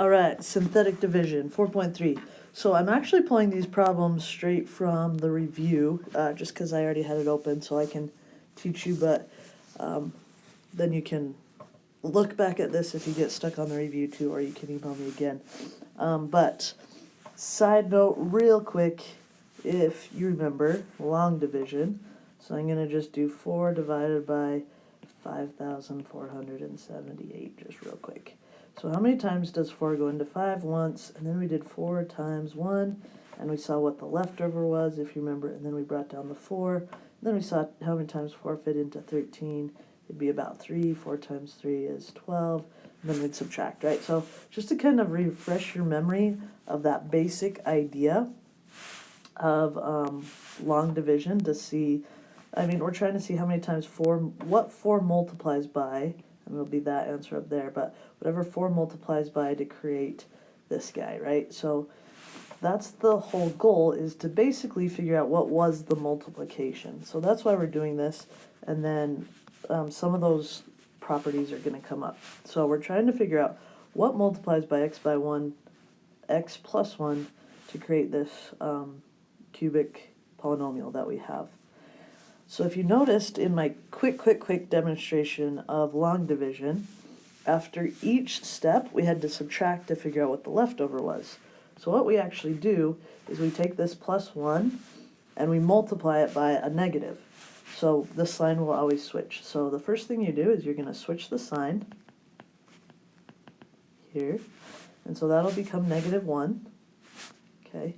All right, synthetic division, 4.3. So I'm actually pulling these problems straight from the review, just because I already had it open so I can teach you, but then you can look back at this if you get stuck on the review too, or you can email me again. But side note real quick, if you remember, long division. So I'm going to just do 4 divided by 5,478, just real quick. So how many times does 4 go into 5? Once, and then we did 4 times 1, and we saw what the leftover was, if you remember, and then we brought down the 4. And then we saw how many times 4 fit into 13. It'd be about 3. 4 times 3 is 12. And then we'd subtract, right? So just to kind of refresh your memory of that basic idea of long division to see, I mean, we're trying to see how many times 4, what 4 multiplies by, and it'll be that answer up there, but whatever 4 multiplies by to create this guy, right? So that's the whole goal, is to basically figure out what was the multiplication. So that's why we're doing this, and then some of those properties are going to come up. So we're trying to figure out what multiplies by x by 1, x plus 1, to create this cubic polynomial that we have. So if you noticed in my quick demonstration of long division, after each step we had to subtract to figure out what the leftover was. So what we actually do is we take this plus 1 and we multiply it by a negative. So this sign will always switch. So the first thing you do is you're going to switch the sign here, and so that'll become -1. Okay.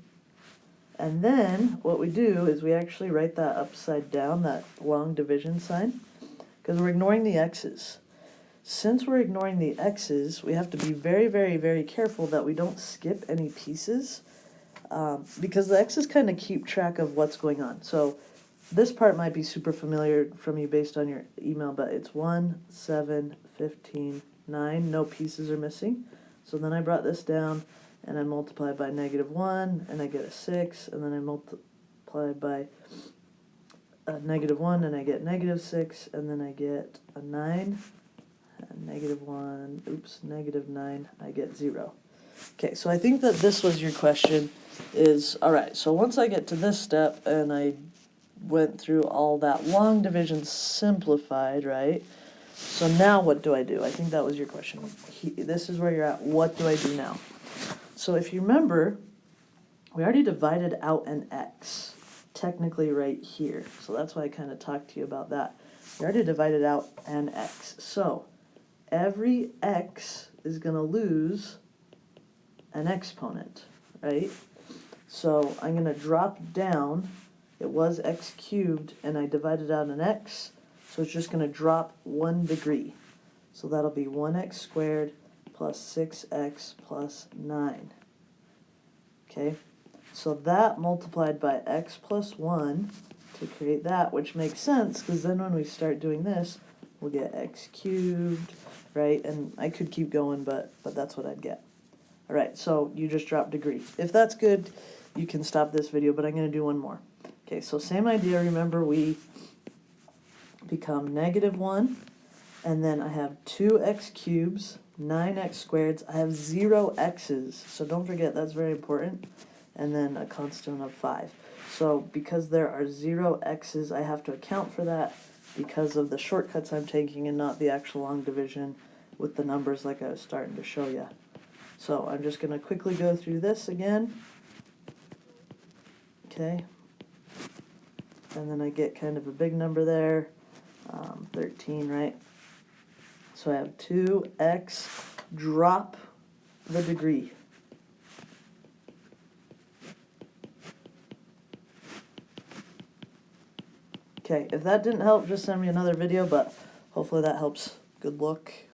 And then what we do is we actually write that upside down, that long division sign, because we're ignoring the x's. Since we're ignoring the x's, we have to be very careful that we don't skip any pieces, because the x's kind of keep track of what's going on. So this part might be super familiar from you based on your email, but it's 1, 7, 15, 9. No pieces are missing. So then I brought this down, and I multiply by -1, and I get a 6, and then I multiply by -1, and I get -6, and then I get a 9, and -1, -9, I get 0. Okay, so I think that this was your question, is, alright, so once I get to this step, and I went through all that long division simplified, right? So now what do I do? I think that was your question. This is where you're at. What do I do now? So if you remember, we already divided out an x, technically right here. So that's why I kind of talked to you about that. We already divided out an x. So every x is going to lose an exponent, right? So I'm going to drop down. It was x cubed, and I divided out an x, so it's just going to drop 1 degree. So that'll be 1x squared plus 6x plus 9. Okay, so that multiplied by x plus 1 to create that, which makes sense, because then when we start doing this, we'll get x cubed, right? And I could keep going, but that's what I'd get. All right, so you just drop degree. If that's good, you can stop this video, but I'm going to do one more. Okay, so same idea. Remember, we become -1, and then I have 2x cubes, 9x squareds. I have 0 x's, so don't forget, that's very important. And then a constant of 5. So because there are 0 x's, I have to account for that because of the shortcuts I'm taking and not the actual long division with the numbers like I was starting to show you. So I'm just going to quickly go through this again. Okay. And then I get kind of a big number there, 13, right? So I have 2x, drop the degree. Okay, if that didn't help, just send me another video, but hopefully that helps. Good luck.